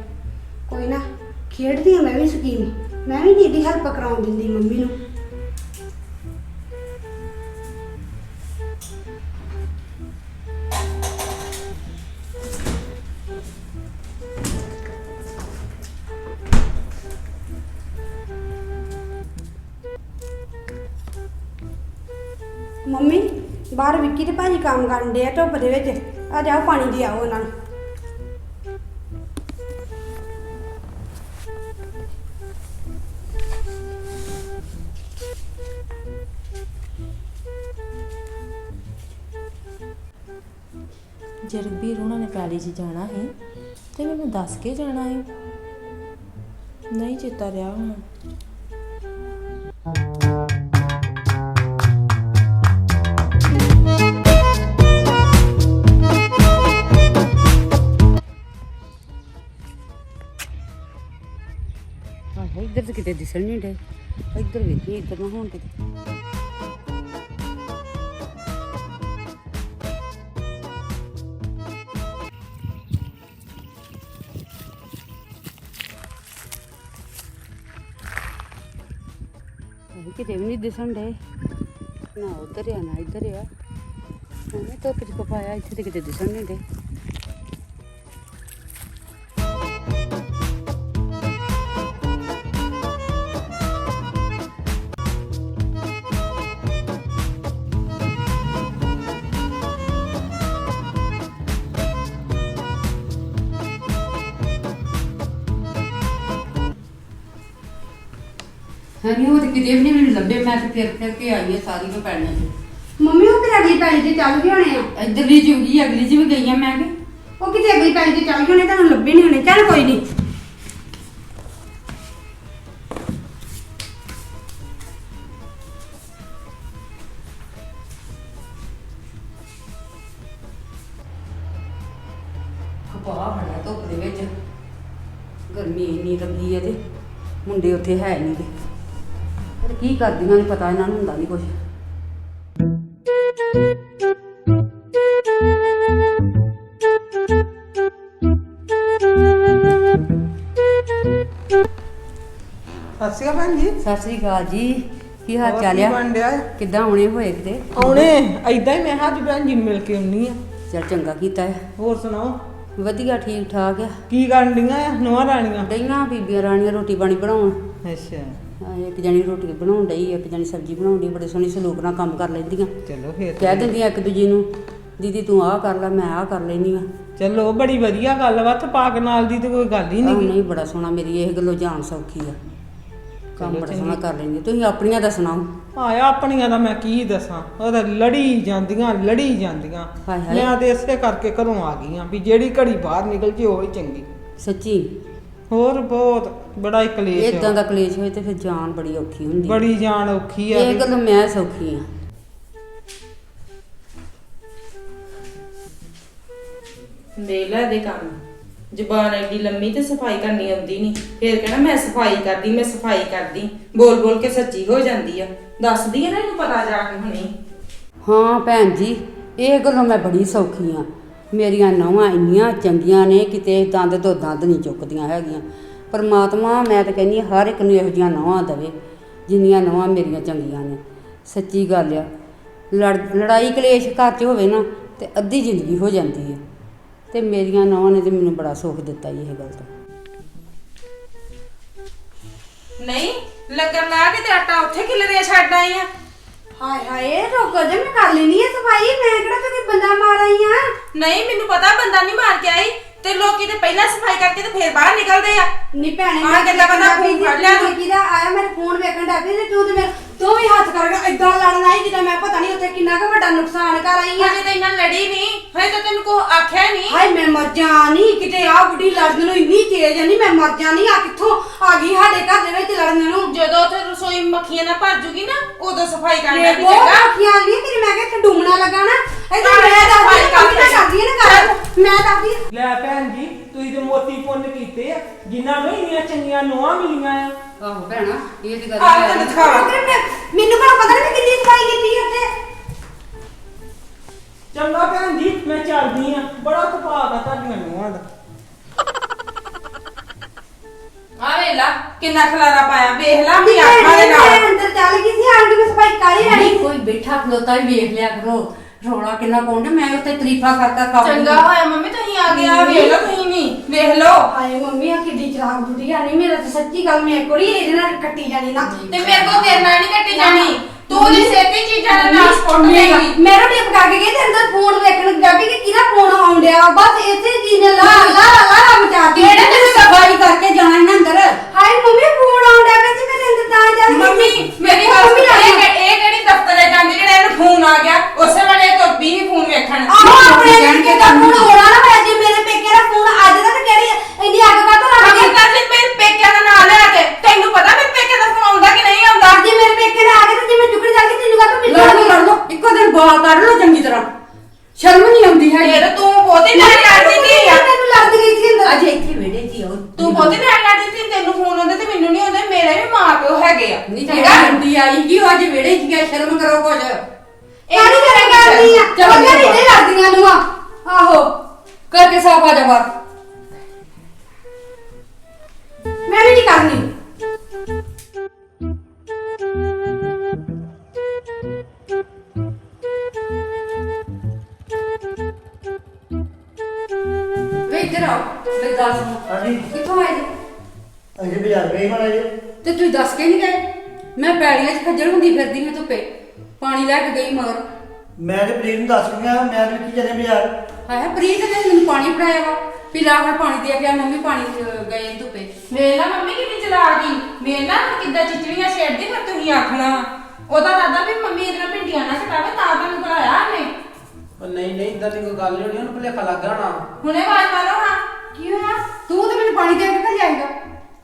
ਕੋਈ ਨਾ, ਖੇਡਦੀ ਆ ਮੈਂ ਵੀ ਸਕੀਮ। ਮੈਂ ਵੀ ਨਹੀਂ ਇਹਦੀ ਹੈਲਪ ਕਰਾਉਣ ਦਿੰਦੀ ਮੰਮੀ ਨੂੰ। ਮੰਮੀ ਬਾਹਰ ਵਿੱਕੀ ਤੇ ਭਾਜੀ ਕੰਮ ਕਰਨ ਦੇ ਆ ਧੁੱਪ ਦੇ ਵਿੱਚ। ਆ ਜਾਓ ਪਾਣੀ ਦੇ ਆਓ ਉਹਨਾਂ ਨੂੰ। ਜਰਬੀਰ ਉਹਨਾਂ ਨੇ ਪੈਲੀ 'ਚ ਜਾਣਾ ਸੀ ਤੇ ਮੈਨੂੰ ਦੱਸ ਕੇ ਜਾਣਾ ਸੀ, ਨਹੀਂ ਚੇਤਾ ਰਿਹਾ ਹੁਣ। ਤੇ ਕਿਤੇ ਦਿਸਣ ਨਹੀਂ ਡੇ। ਇੱਧਰ ਵੇਖੀ, ਇੱਧਰ ਨਾ ਹੋਣ ਕਿਤੇ। ਕਿਤੇ ਵੀ ਨਹੀਂ ਦਿਸਣ ਡੇ, ਨਾ ਉੱਧਰ ਆ ਨਾ ਇੱਧਰ ਆ। ਉਹਨੇ ਧੁੱਪ 'ਚ ਪਪਾਇਆ, ਇੱਥੇ ਤੇ ਕਿਤੇ ਦਿਸਣ ਨਹੀਂ ਡੇ। ਨਹੀਂ ਉਹ ਤੇ ਕਿਤੇ ਵੀ ਨਹੀਂ ਮੈਨੂੰ ਲੱਭੇ। ਮੈਂ ਤੇ ਫਿਰ ਕੇ ਆਈ ਆ ਸਾਰੀ ਨੂੰ ਪੈਣੀਆਂ 'ਚ। ਮੰਮੀ ਉਹ ਫਿਰ ਅਗਲੀ ਪੈਲੀ ਤੇ ਚੱਲ ਗਏ ਹੋਣੇ ਆ। ਇੱਧਰਲੀ 'ਚ ਗਈ, ਅਗਲੀ 'ਚ ਵੀ ਗਈਆਂ ਮੈਂ ਕਿ। ਉਹ ਕਿਤੇ ਅਗਲੀ ਪੈਲੀ ਤੇ ਚੱਲ ਗਏ ਹੋਣੇ, ਤੁਹਾਨੂੰ ਲੱਭੇ ਨਹੀਂ ਹੋਣੇ। ਚੱਲ ਕੋਈ ਨਹੀਂ। ਖਪਾ ਬੜਾ ਧੁੱਪ ਦੇ ਵਿੱਚ, ਗਰਮੀ ਇੰਨੀ ਲੱਗੀ ਹੈ ਤੇ ਮੁੰਡੇ ਉੱਥੇ ਹੈ ਨਹੀਂ ਗੇ। ਪਰ ਕੀ ਕਰਦੀਆਂ ਨੇ ਪਤਾ ਇਹਨਾਂ ਨੂੰ ਹੁੰਦਾ ਨਹੀਂ ਕੁਝ। ਸਤਿ ਸ਼੍ਰੀ ਅਕਾਲ ਭੈਣ ਜੀ। ਸਤਿ ਸ੍ਰੀ ਅਕਾਲ ਜੀ, ਕੀ ਹਾਲ ਹੋਰ ਚਾਲ ਕੀ ਆ? ਬਣ ਡਿਆ? ਕਿੱਦਾਂ ਆਉਣੇ ਹੋਏ ਕਿਤੇ? ਆਉਣੇ ਏਦਾਂ ਹੀ, ਮੈਂ ਕਿਹਾ ਅੱਜ ਭੈਣ ਜੀ ਨੂੰ ਮਿਲ ਕੇ ਆਉਣੀ ਆ। ਚੱਲ ਚੰਗਾ ਕੀਤਾ ਹੈ। ਹੋਰ ਸੁਣਾਓ ਵਧੀਆ ਠੀਕ ਠਾਕ ਆ। ਕੀ ਕਰਨ ਡੀਆਂ ਆ ਨਵਾਂ ਰਾਣੀਆਂ? ਡਈਆਂ ਬੀਬੀਆਂ ਰਾਣੀਆਂ ਰੋਟੀ ਪਾਣੀ ਬਣਾਉਣ। ਅੱਛਾ, ਇੱਕ ਜਣੀ ਰੋਟੀ ਬਣਾਉਣ ਡਈ, ਇੱਕ ਜਣੀ ਸਬਜ਼ੀ ਬਣਾਉਣ ਡਈ। ਬੜੇ ਸੋਹਣੀ ਸਲੂਕ ਨਾਲ ਕੰਮ ਕਰ ਲੈਂਦੀਆਂ। ਚਲੋ ਫੇਰ ਕਹਿ ਦਿੰਦੀਆਂ ਇੱਕ ਦੂਜੀ ਨੂੰ, ਦੀਦੀ ਤੂੰ ਆਹ ਕਰ ਲੈ, ਮੈਂ ਆਹ ਕਰ ਲੈਂਦੀ ਆ। ਚਲੋ ਬੜੀ ਵਧੀਆ ਗੱਲ ਵਾ। ਪਾਕ ਨਾਲ ਦੀ ਤੇ ਕੋਈ ਗੱਲ ਹੀ ਆਹ ਨਹੀਂ। ਨਹੀਂ, ਬੜਾ ਸੋਹਣਾ। ਮੇਰੀ ਇਹ ਗੱਲੋਂ ਜਾਨ ਸੌਖੀ ਆ, ਕੰਮ ਚਲੋ ਬੜਾ ਸੋਹਣਾ ਕਰ ਲੈਂਦੀ। ਤੁਸੀਂ ਆਪਣੀਆਂ ਦਾ ਸੁਣਾਓ। ਆਇਆ ਆਪਣੀਆਂ ਦਾ ਮੈਂ ਕੀ ਦੱਸਾਂ, ਉਹ ਤਾਂ ਲੜੀ ਜਾਂਦੀਆਂ ਲੜੀ ਜਾਂਦੀਆਂ। ਹਾਏ ਹਾਏ। ਮੈਂ ਤੇ ਇਸੇ ਕਰਕੇ ਘਰੋਂ ਆ ਗਈ ਆ ਵੀ ਜਿਹੜੀ ਘੜੀ ਬਾਹਰ ਨਿਕਲ ਜੇ ਉਹ ਹੀ ਚੰਗੀ। ਸੱਚੀ ਹੋਰ ਬਹੁਤ ਬੜਾ ਹੀ ਕਲੇਸ਼ ਇਦਾਂ ਆ। ਦਾ ਕਲੇਸ਼ ਹੋਏ ਤੇ ਫਿਰ ਜਾਨ ਬੜੀ ਔਖੀ ਹੁੰਦੀ। ਬੜੀ ਜਾਨ ਔਖੀ ਆ। ਇਹ ਗੱਲੋਂ ਮੈਂ ਸੌਖੀ ਆ। ਦੇ ਲੈ ਦੇ ਕੰਮ, ਜ਼ੁਬਾਨ ਐਡੀ ਲੰਮੀ ਤੇ ਸਫਾਈ ਕਰਨੀ ਆਉਂਦੀ ਨਹੀਂ। ਫੇਰ ਕਹਿਣਾ ਮੈਂ ਸਫਾਈ ਕਰਦੀ, ਮੈਂ ਸਫਾਈ ਕਰਦੀ। ਬੋਲ ਬੋਲ ਕੇ ਸੱਚੀ ਹੋ ਜਾਂਦੀ ਆ। ਦੱਸਦੀ ਆ ਨਾ ਇਹਨੂੰ ਪਤਾ ਜਾ ਕੇ ਹੁਣੀ। ਹਾਂ ਭੈਣ ਜੀ, ਇਹ ਗੱਲੋਂ ਮੈਂ ਬੜੀ ਸੌਖੀ ਆ। ਮੇਰੀਆਂ ਨਹੁੰਆਂ ਇੰਨੀਆਂ ਚੰਗੀਆਂ ਨੇ, ਕਿਤੇ ਦੰਦ ਤੋਂ ਦੰਦ ਨਹੀਂ ਚੁੱਕਦੀਆਂ ਹੈਗੀਆਂ। ਪਰਮਾਤਮਾ ਮੈਂ ਤਾਂ ਕਹਿੰਦੀ ਹਰ ਇੱਕ ਨੂੰ ਇਹੋ ਜਿਹੀਆਂ ਨਹੁੰਆਂ ਦੇਵੇ ਜਿੰਨੀਆਂ ਨਹੁੰਆਂ ਮੇਰੀਆਂ ਚੰਗੀਆਂ ਨੇ। ਸੱਚੀ ਗੱਲ ਆ। ਲੜਾਈ ਕਲੇਸ਼ ਘਰ 'ਚ ਹੋਵੇ ਨਾ ਤੇ ਅੱਧੀ ਜ਼ਿੰਦਗੀ ਹੋ ਜਾਂਦੀ ਹੈ। ਤੇ ਮੇਰੀਆਂ ਨਹੁੰਆਂ ਨੇ ਤੇ ਮੈਨੂੰ ਬੜਾ ਸੁੱਖ ਦਿੱਤਾ ਜੀ ਇਹ ਗੱਲ ਤੋਂ। ਨਹੀਂ ਲੰਗਰ ਲਾ ਕੇ ਤੇ ਆਟਾ ਉੱਥੇ ਖਿਲਰਿਆ ਛੱਡ ਆਈ ਆ। ਹਾਏ ਹਾਏ ਰੁਕ ਜਾ, ਮੈਂ ਕਰ ਲੈਣੀ ਆ ਸਫਾਈ। ਮੈਂ ਕਿਹੜਾ ਤੂੰ ਬੰਦਾ ਮਾਰ ਆਈ ਆ। ਨਹੀਂ ਮੈਨੂੰ ਪਤਾ ਬੰਦਾ ਨਹੀਂ ਮਾਰ ਕੇ ਆਈ, ਤੇ ਲੋਕੀ ਤੇ ਪਹਿਲਾਂ ਸਫਾਈ ਕਰਕੇ ਤੇ ਫੇਰ ਬਾਹਰ ਨਿਕਲਦੇ ਆ। ਨੀ ਭੈਣੇ ਆਹ ਗੱਲਾਂ ਬੰਦਾ ਫੋਨ ਫੜ ਲਿਆ ਤੂੰ। ਕਿਹਦਾ ਆਇਆ? ਮੇਰੇ ਫੋਨ ਵੇਖਣ ਦਾ ਤੇ ਤੂੰ ਤੇ ਤੂੰ ਵੀ ਹੱਥ ਕਰਕੇ ਇਦਾਂ ਲੜਨ ਆਈ ਜਿੱਦਾਂ ਮੈਂ ਪਤਾ ਨਹੀਂ ਉੱਥੇ ਕਿੰਨਾ ਕੁ ਵੱਡਾ ਨੁਕਸਾਨ ਕਰ ਆਈ ਆ। ਹਜੇ ਤਾਂ ਇਹਨਾਂ ਲੜੀ ਨਹੀਂ, ਹਜੇ ਤਾਂ ਤੈਨੂੰ ਕੋ ਆਖਿਆ ਨਹੀਂ। ਹਾਏ ਮੈਂ ਮਰ ਜਾਣੀ ਕਿਤੇ। ਆ ਬੁੱਢੀ ਲੜਨ ਨੂੰ ਇੰਨੀ ਤੇਜ਼ ਆ। ਨਹੀਂ ਮੈਂ ਮਰ ਜਾਣੀ। ਆ ਕਿੱਥੋਂ ਆ ਗਈ ਸਾਡੇ ਘਰ ਦੇ ਵਿੱਚ ਲੜਨ ਨੂੰ? ਜਦੋਂ ਉੱਥੇ ਰਸੋਈ ਮੱਖੀਆਂ ਨਾਲ ਭਰ ਜੂਗੀ ਨਾ, ਉਦੋਂ ਸਫਾਈ ਕਰਨਾ ਵੀ ਬਹੁਤ ਚੰਗਾ। ਅੱਖੀਆਂ ਆ ਗਈਆਂ ਤੇਰੀ। ਮੈਂ ਕਿਹਾ ਇੱਥੇ ਡੂਮਣਾ ਲੱਗਾ ਨਾ। ਇਦਾਂ ਮੈਂ ਦੱਸਦੀ ਕੰਮ ਤਾਂ ਕਰਦੀ ਆ ਨਾ ਕਰ। ਮੈਂ ਦੱਸਦੀ ਲੈ ਭੈਣ ਜੀ, ਤੁਸੀਂ ਤੇ ਮੋਤੀ ਪੁੰਨ ਕੀਤੇ ਆ ਜਿਨ੍ਹਾਂ ਨੂੰ ਇੰਨੀਆਂ ਚੰਗੀਆਂ ਨੋਹਾਂ ਮਿਲੀਆਂ ਆ। ਆਹੋ ਭੈਣਾ, ਇਹ ਤੇ ਗੱਲ ਆਹ ਤੈਨੂੰ ਦਿਖਾਵਾਂ। ਮੈਨੂੰ ਭਲਾ ਪਤਾ ਨਹੀਂ ਮੈਂ ਕਿੰਨੀ ਸਫਾਈ ਕੀਤੀ ਉੱਥੇ। ਚੰਗਾ ਭੈਣ ਜੀ, ਮੈਂ ਚੱਲਦੀ ਆ। ਬੜਾ ਤਪਾਕ ਆ ਤੁਹਾਡੀਆਂ ਨੋਹਾਂ ਦਾ। ਆ ਵੇਖ ਲਾ ਕਿੰਨਾ ਖਲਾਰਾ ਪਾਇਆ। ਵੇਖ ਲਾ ਵੀ ਵੀ ਅੱਖਾਂ ਦੇ ਨਾਲ। ਮੈਂ ਅੰਦਰ ਚੱਲ ਗਈ ਸੀ। ਆਣ ਕੇ ਮੈਂ ਸਫਾਈ ਕਰ ਹੀ ਲੈਣੀ। ਨਹੀਂ ਕੋਈ ਬੈਠਾ ਖਲੋਤਾ ਵੀ ਵੇਖ ਲਿਆ ਕਰੋ। ਰੌਲਾ ਕਿੰਨਾ ਪਾਉਂਦੇ, ਮੈਂ ਉੱਥੇ ਤਾਰੀਫਾਂ ਕਰਦਾ ਕੰਮ। ਚੰਗਾ ਹੋਇਆ ਮੰਮੀ ਤੁਸੀਂ ਆ ਗਏ। ਆ ਵੇਖ ਲਓ ਤੁਸੀਂ ਵੀ ਵੇਖ ਲਓ। ਹਾਏ ਮੰਮੀ ਆ ਕਿੱਡੀ ਚਲਾਕ ਬੁੱਢੀ ਆ। ਨਹੀਂ ਮੇਰਾ ਤਾਂ ਸੱਚੀ ਗੱਲ ਮੈਂ ਕੋੜੀ ਇਹਦੇ ਨਾਲ ਕੱਟੀ ਜਾਣੀ ਨਾ। ਤੇ ਮੇਰੇ ਕੋ ਤੇਰੇ ਨਾਲ ਨਹੀਂ ਕੱਟੀ ਜਾਣੀ। ਤੂੰ ਉਹਦੀ ਸੇਤੀ ਚੀਜ਼ਾਂ ਦਾ ਨਾਸ ਪੁੱਟ ਦੇਗੀ। ਮੈਂ ਰੋਟੀ ਪਕਾ ਕੇ ਗਈ ਤੇ ਅੰਦਰ ਫੋਨ ਵੇਖਣ ਜਾਬੀ ਕਿ ਕਿਹਦਾ ਫੋਨ ਆਉਣ ਡਿਆ। ਬਸ ਇਸੇ ਚੀਜ਼ ਨੇ ਲਾ ਮਚਾਤੀ। ਕਿਹੜੇ ਤੇ ਸਫਾਈ ਕਰਕੇ ਜਾਣਾ ਇਹਨਾਂ ਅੰਦਰ। ਹਾਏ ਮੰਮੀ ਫੋਨ ਆਉਣ ਡਿਆ ਪਿਆ ਸੀ। ਮੇਰੇ ਅੰਦਰ ਤਾਂ ਜਾ ਮੰਮੀ ਮੇਰੀ ਗੱਲ ਸੁਣ। ਇਹ ਕਿਹੜੀ ਦਫ਼ਤਰੇ ਜਾਂਦੀ ਜਿਹੜਾ ਇਹਨੂੰ ਫੋਨ ਆ ਗਿਆ, ਉਸੇ ਵੇਲੇ ਤੁਰਦੀ ਹੀ ਫੋਨ ਵੇਖਣ। ਆਹੋ ਆਪਣੇ ਪੇਕੇ ਦਾ ਫੋਨ ਹੋਣਾ ਨਾ। ਮੈਂ ਜੇ ਮੇਰੇ ਪੇਕੇ ਦਾ ਫੋਨ ਅੱਜ ਦਾ ਤੇ ਕਿਹੜੀ ਇੰਨੀ ਅੱਗ ਕਾਹਤੋਂ ਲੱਗ ਅਗਰ ਗਈ? ਤਾਂ ਜੇ ਮੇਰੇ ਪੇਕਿਆਂ ਦਾ ਨਾਂ ਲਿਆ ਕੇ ਤੈਨੂੰ ਪਤਾ ਮੇਰੇ ਪੇਕੇ ਦਾ ਫੋਨ ਆਉਂਦਾ ਕਿ ਨਹੀਂ ਆਉਂਦਾ? ਜੇ ਮੇਰੇ ਪੇਕੇ ਦਾ ਆ ਗਿਆ ਤੇ ਜੇ ਮੈਂ ਚੁੱਕੜੀ ਜਾ ਕੇ ਤੈਨੂੰ ਕਾਹਤੋਂ ਲੜ ਲਓ ਇੱਕੋ ਦਿਨ ਬਾਲ ਕੱਢ ਲਓ ਚੰਗੀ ਤਰ੍ਹਾਂ। ਸ਼ਰਮ ਨਹੀਂ ਆਉਂਦੀ ਹੈ। ਫਿਰ ਤੂੰ ਬਹੁਤੀ ਨਾਲ ਲੜਦੀ ਨਹੀਂ ਆ। ਤੈਨੂੰ ਲੜਦੀ ਗਈ ਸੀ ਅੰਦਰ। ਅੱਜ ਇੱਥੇ ਵਿਹੜੇ 'ਚ ਹੀ ਆਓ। ਤੂੰ ਬਹੁਤੀ ਨਾਲ ਲੜਦੀ ਸੀ। ਤੈਨੂੰ ਫੋਨ ਆਉਂਦੇ ਤੇ ਮੈਨੂੰ ਨਹੀਂ ਆਉਂਦੇ। ਮੇਰੇ ਹੈਗੇ ਆ ਨਹੀਂ ਠੀਕ ਤਾਂ ਆ ਗੰਦੀ ਆਈ ਕੀ ਅੱਜ ਵਿਹੜੇ 'ਚ ਗਿਆ ਸ਼ਰਮ ਕਰੋ ਕੁਝ ਕਾਹਦੀ ਮੇਰੇ ਕਰਨੀ ਆ ਚੱਲ ਉਹ ਜਿਹੜੀ ਨਹੀਂ ਲੱਗਦੀਆਂ ਨੂੰ ਆਹੋ ਕਰਕੇ ਸਾਫ ਆ ਜਾ ਬਾਹਰ ਮੈਂ ਵੀ ਨਹੀਂ ਕਰਨੀ ਵੇ ਇੱਧਰ ਆਓ ਮੇਰੀ ਗੱਲ ਸੁਣੋ ਹਾਂਜੀ ਕਿੱਥੋਂ ਆਏ ਜੀ ਅਜੇ ਬਾਜ਼ਾਰ ਗਏ ਮਾੜਾ ਜੇ ਤੇ ਤੁਸੀਂ ਦੱਸ ਕੇ ਨਹੀਂ ਗਏ ਮੈਂ ਪੈੜੀਆਂ 'ਚ ਖੱਜਲ ਹੁੰਦੀ ਫਿਰਦੀ ਹਾਂ ਧੁੱਪੇ ਪਾਣੀ ਲੈ ਕੇ ਗਈ ਮਗਰ ਮੈਂ ਤੇ ਪ੍ਰੀਤ ਨੂੰ ਦੱਸ ਗਿਆ ਮੈਂ ਤੇ ਕੀ ਚੱਲੇ ਬਾਜ਼ਾਰ ਹਾਏ ਪ੍ਰੀਤ ਨੇ ਮੈਨੂੰ ਪਾਣੀ ਫੜਾਇਆ ਵਾ ਵੀ ਲਾ ਕੇ ਪਾਣੀ ਦੇ ਗਿਆ ਮੰਮੀ ਪਾਣੀ ਗਏ ਧੁੱਪੇ ਵੇਖ ਲਾ ਮੰਮੀ ਕਿੰਨੀ ਚਲਾ ਗਈ ਮੇਰੇ ਨਾਲ ਕਿੱਦਾਂ ਚਿਚੜੀਆਂ ਛੇੜਦੀ ਫਿਰ ਤੁਸੀਂ ਆਖਣਾ ਉਹਦਾ ਦਾਦਾ ਵੀ ਮੰਮੀ ਇਹਦੇ ਨਾਲ ਭਿੰਡੀਆਂ ਨਾ ਕਟਾਵੇ ਤਾਂ ਤੁਹਾਨੂੰ ਬੁਲਾਇਆ ਨੇ ਉਹ ਨਹੀਂ ਨਹੀਂ ਇਦਾਂ ਦੀ ਕੋਈ ਗੱਲ ਨਹੀਂ ਹੋਣੀ ਉਹਨੂੰ ਭੁਲੇਖਾ ਲੱਗ ਗਿਆ ਹੋਣਾ ਹੁਣੇ ਆਵਾਜ਼ ਮਾਰੋ ਹਾਂ ਕੀ ਹੋਇਆ ਤੂੰ ਤਾਂ ਮੈਨੂੰ ਪਾਣੀ ਦੇ ਕੇ ਘੱਲਿਆ ਆਏਗਾ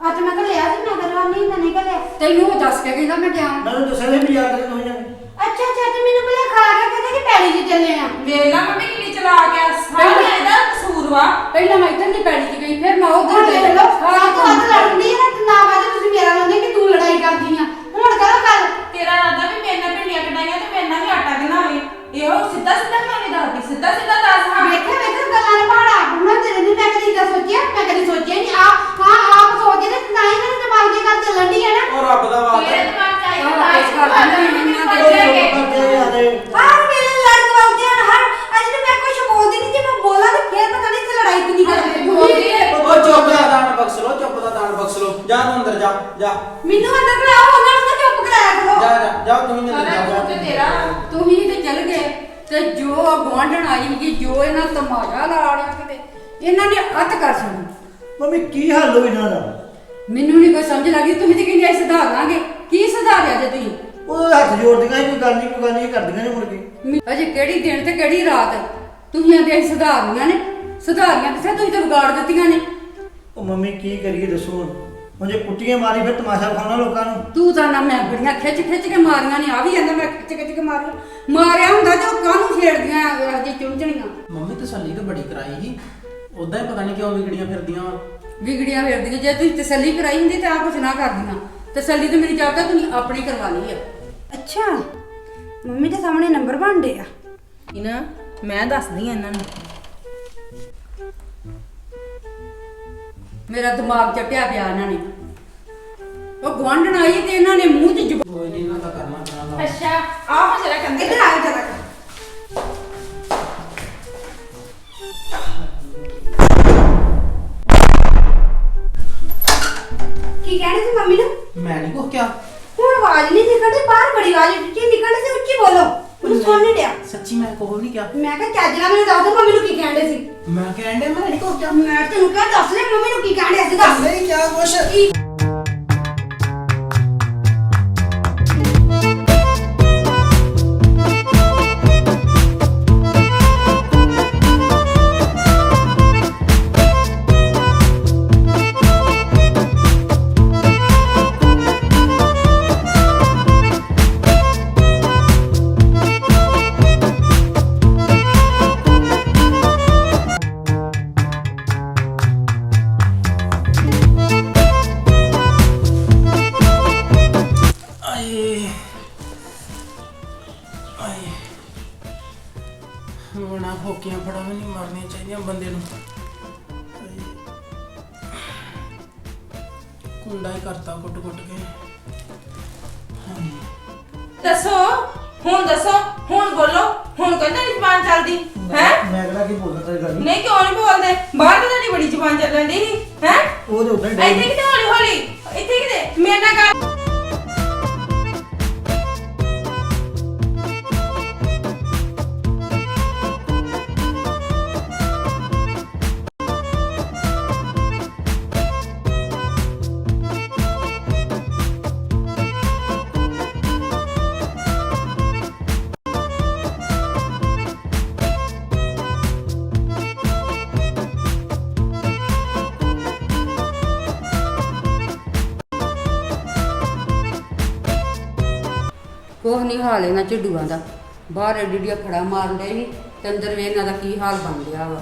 ਅੱਜ ਮੈਂ ਘਲਿਆ ਸੀ ਮੈਂ ਕਰਵਾਨੀ ਤਾਂ ਨਹੀਂ ਘਲਿਆ ਤੈਨੂੰ ਉਹ ਦੱਸ ਕੇ ਕਹਿੰਦਾ ਮੈਂ ਗਿਆ ਮੈਨੂੰ ਦੱਸਿਆ ਨਹੀਂ ਬਾਜ਼ਾਰ ਕਦੇ ਹੋਈ ਜਾਂਦੇ ਅੱਛਾ ਅੱਛਾ ਤੇ ਮੈਨੂੰ ਪਹਿਲਾਂ ਖਾ ਕੇ ਕਹਿੰਦੇ ਕਿ ਪੈੜੀ 'ਚ ਚੱਲੇ ਆ ਵੇਖ ਲਾ ਮੰਮੀ ਕਿੰਨੀ ਚਲਾ ਗਿਆ ਸਾਰਾ ਇਹਦਾ ਕਸੂਰ ਵਾ ਪਹਿਲਾਂ ਮੈਂ ਇੱਧਰ ਨਹੀਂ ਪੈੜੀ 'ਚ ਗਈ ਫਿਰ ਮੈਂ ਹੁਣ ਉਧਰ ਦੇਖ ਲਓ ਸਾਰਾ ਤੋਂ ਵੱਧ ਲੜਦੀ ਹੈ ਨਾ ਬਾਅਦ ਤੁਸੀਂ ਮੇਰਾ ਲਾਉਂਦੇ ਕਿ ਤੂੰ ਲੜਾਈ ਕਰਦੀ ਆ ਹੁਣ ਕਰੋ ਗੱਲ ਤੇਰਾ ਦਾਦਾ ਵੀ ਮੇਰੇ ਨਾਲ ਭਿੰਡੀਆਂ ਕਟਾਈਆਂ ਤੇ ਮੇਰੇ ਨਾਲ ਵੀ ਆਟਾ ਗੁਨਾਵੇ ਇਹੋ ਸਿੱਧਾ ਸਿੱਧਾ ਕਿਉਂ ਨਹੀਂ ਦੱਸਦੀ ਸਿੱਧਾ ਸਿੱਧਾ ਦੱਸ ਹਾਂ ਵੇਖਿਆ ਵੇਖਿਆ ਗੱਲਾਂ ਨੇ ਪਹਾੜਾ ਬੁਣਾ ਤੇਰੇ ਨਹੀਂ ਮੈਂ ਕਦੀ ਤਾਂ ਸੋਚਿਆ ਮੈਂ ਕਦੀ ਸੋਚਿਆ ਨਹੀਂ ਆ ਹਾਂ ਆਪ ਸੋਚਦੇ ਤੇ ਨਾ ਹੀ ਮੇਰੇ ਦਿਮਾਗ ਦੀ ਗੱਲ ਚੱਲਣ ਦੀ ਹੈ ਨਾ ਉਹ ਰੱਬ ਦਾ ਤੇਰੇ ਵਾਸਤਾ ਦਿਮਾਗ ਚ ਆਈ ਹਾਂ, ਤਾਂ ਇਸ ਗੱਲ ਦਾ ਨਹੀਂ ਮੈਨੂੰ ਬੱਚੇ ਉਹ ਹੈਗੇ। ਚੁੱਪ ਕਰਦੇ ਆਦੇ ਹਰ ਵੇਲੇ ਲੜਨ ਵਾਲਦੇ ਹਨ ਹਰ ਅੱਜ ਤੇ ਮੈਂ ਕੁਝ ਬੋਲਦੀ ਨਹੀਂ ਜੇ ਮੈਂ ਬੋਲਾਂ ਤੇ ਫੇਰ ਪਤਾ ਨਹੀਂ ਇੱਥੇ ਲੜਾਈ ਕਿੰਨੀ ਕਰ ਬੋਲਦੀ ਹੈ। ਉਹ ਚੁੱਪ ਦਾ ਦਾਣ ਬਖਸ਼ ਲੋ ਚੁੱਪ ਦਾ ਦਾਣ ਬਖਸ਼ ਲੋ ਜਾ ਤੂੰ ਅੰਦਰ ਜਾ ਜਾ ਮੈਨੂੰ ਅੰਦਰ ਬੁਲਾਓ ਉਹਨਾਂ ਨੂੰ ਤਾਂ ਚੁੱਪ ਕਰਾਇਆ ਕਰੋ ਜਾ ਜਾ ਜਾ ਤੂੰ ਹੀ ਅੰਦਰ ਸਾਰਾ ਜਾ ਕੁਝ ਤੇ ਤੇਰਾ ਤੂੰ ਹੀ ਤੇ ਚੱਲ ਗਏ ਤੇ ਜੋ ਗਵਾਂਢਣ ਆਈ ਕਿ ਜੋ ਇਹਨਾਂ ਤਮਾਸ਼ਾ ਲਾੜਿਆ ਕਿਤੇ ਇਹਨਾਂ ਨੇ ਅੱਤ ਕਰ ਛੱਡੀ ਮੰਮੀ ਕੀ ਹੱਲ ਹੋ ਇਹਨਾਂ ਦਾ ਮੈਨੂੰ ਨਹੀਂ ਕੋਈ ਸਮਝ ਲੱਗੀ ਤੁਸੀਂ ਤੇ ਕਹਿੰਦੇ ਅਸੀਂ ਸੁਧਾਰ ਲਾਂਗੇ ਕੀ ਸੁਧਾਰਿਆ ਜੇ ਤੁਸੀਂ ਉਹ ਹੱਥ ਜੋੜਦੀਆਂ ਕੋਈ ਗੱਲ ਨਹੀਂ ਕੋਈ ਗੱਲ ਨਹੀਂ ਕਰਦੀਆਂ ਨੇ ਮੁੜ ਕੇ ਅਜੇ ਕਿਹੜੀ ਦਿਨ ਤੇ ਕਿਹੜੀ ਰਾਤ ਤੁਸੀਂ ਆਂਦੇ ਅਸੀਂ ਸੁਧਾਰੀਆਂ ਨੇ ਸੁਧਾਰੀਆਂ ਕਿੱਥੇ ਤੁਸੀਂ ਤਾਂ ਵਿਗਾੜ ਦਿੱਤੀਆਂ ਨੇ ਉਹ ਮੰਮੀ ਕੀ ਕਰੀਏ ਦੱਸੋ ਹੁਣ ਜੇ ਕੁੱਟੀਆਂ ਮਾਰੀ ਫਿਰ ਤਮਾਸ਼ਾ ਵਿਖਾਉਣਾ ਲੋਕਾਂ ਨੂੰ ਤੂੰ ਤਾਂ ਨਾ ਮੈਂ ਬੜੀਆਂ ਖਿੱਚ ਖਿੱਚ ਕੇ ਮਾਰੀਆਂ ਨੇ ਆ ਵੀ ਕਹਿੰਦਾ ਮੈਂ ਖਿੱਚ ਖਿੱਚ ਕੇ ਮਾਰਿਆ ਹੁੰਦਾ ਤੇ ਉਹ ਕਾਹਨੂੰ ਛੇੜਦੀਆਂ ਇਹੋ ਜਿਹੀ ਚੁੰਝਣੀਆਂ ਮੰਮੀ ਤਸੱਲੀ ਤਾਂ ਬੜੀ ਕਰਾਈ ਸੀ ਉਦਾਂ ਹੀ ਪਤਾ ਨਹੀਂ ਕਿਉਂ ਵਿਗੜੀਆਂ ਫਿਰਦੀਆਂ ਵਾਂ। ਵਿਗੜੀਆਂ ਫਿਰਦੀਆਂ ਜੇ ਤੁਸੀਂ ਤਸੱਲੀ ਕਰਾਈ ਹੁੰਦੀ ਤਾਂ ਆ ਕੁਛ ਨਾ ਕਰਦੀਆਂ ਤਸੱਲੀ ਤਾਂ ਮੇਰੀ ਜਾਪਦਾ ਤੁਸੀਂ ਆਪਣੀ ਕਰਵਾ ਲਈ ਆ ਅੱਛਾ ਮੰਮੀ ਦੇ ਸਾਹਮਣੇ ਨੰਬਰ ਬਣਦੇ ਆ ਇਹਨਾਂ ਮੈਂ ਦੱਸਦੀ ਆ ਇਹਨਾਂ ਨੂੰ ਮੇਰਾ ਦਿਮਾਗ ਚੱਟਿਆ ਪਿਆ ਇਹਨਾਂ ਨੇ ਉਹ ਗਵਾਂਢਣ ਆਈ ਤੇ ਇਹਨਾਂ ਨੇ ਮੂੰਹ 'ਚ ਕੋਈ ਨਹੀਂ ਇਹਨਾਂ ਦਾ ਕਰਨਾ ਪੈਣਾ ਅੱਛਾ ਆਹ ਜਰਾ ਕੰਦੇ ਇੱਧਰ ਆ ਜਰਾ ਕੀ ਕਹਿਣੀ ਸੀ ਮੰਮੀ ਨੂੰ ਮੈਂ ਨਹੀਂ ਕੁਝ ਕਿਹਾ ਹੁਣ ਆਵਾਜ਼ ਨਹੀਂ ਨਿਕਲਦੀ ਬਾਹਰ ਬੜੀ ਆਵਾਜ਼ ਉੱਚੀ ਨਿਕਲਦੀ ਸੀ ਉੱਚੀ ਬੋਲੋ ਮੈਨੂੰ ਸੁਣ ਨਹੀਂ ਡਿਆ ਸੱਚੀ ਮੈਂ ਕੋਹ ਨਹੀਂ ਕਿਹਾ ਮੈਂ ਕਿਹਾ ਚੱਜ ਨਾਲ ਮੈਨੂੰ ਦੱਸ ਦੇ ਮੰਮੀ ਨੂੰ ਕੀ ਕਹਿੰਦੇ ਸੀ ਮੈਂ ਕਹਿਣ ਡਿਆ ਮੈਂ ਨਹੀਂ ਕੁਝ ਕਿਹਾ ਮੈਂ ਤੈਨੂੰ ਕਿਹਾ ਦੱਸ ਦੇ ਮੰਮੀ ਨੂੰ ਕੀ ਕਹਿੰਦੇ ਸੀ ਦੱਸ ਨਹੀਂ ਕਿਹਾ ਕੁਛ ਕੀ ਆਏ ਆਏ ਹੁਣ ਆ ਫੋਕੀਆਂ ਫੜਾ ਵੀ ਨਹੀਂ ਮਾਰਨੀਆਂ ਚਾਹੀਦੀਆਂ ਬੰਦੇ ਨੂੰ ਆਏ। ਕੁੰਡਾ ਹੀ ਕਰਤਾ ਕੁੱਟ ਕੁੱਟ ਕੇ ਹਾਏ। ਦੱਸੋ ਹੁਣ ਬੋਲੋ ਹੁਣ ਕਹਿੰਦਾ ਨੀ ਜ਼ੁਬਾਨ ਚੱਲਦੀ ਹੈ ਮੈਂ ਕਿਹੜਾ ਕੀ ਬੋਲਦਾ ਤੇਰੀ ਗੱਲ ਨਹੀਂ ਕਿਉਂ ਨਹੀਂ ਬੋਲਦੇ ਬਾਹਰ ਤਾਂ ਤੁਹਾਡੀ ਬੜੀ ਜ਼ੁਬਾਨ ਚੱਲਣ ਦੀ ਸੀ ਹੈ ਉਹ ਤੇ ਉਦਾਂ ਹੀ ਇੱਥੇ ਡਰ ਕਿਤੇ ਹੌਲੀ ਹੌਲੀ ਇੱਥੇ ਕਿਤੇ ਮੇਰੇ ਨਾਲ ਗੱਲ ਕੋਹ ਨਹੀਂ ਹਾਲ ਇਹਨਾਂ ਝੱਡੂਆਂ ਦਾ ਬਾਹਰ ਏਡੀ ਏਡੀਆਂ ਫੜਾ ਮਾਰਨ ਦੇ ਨਹੀਂ ਤੇ ਅੰਦਰ ਵੇ ਇਹਨਾਂ ਦਾ ਕੀ ਹਾਲ ਬਣ ਗਿਆ ਵਾ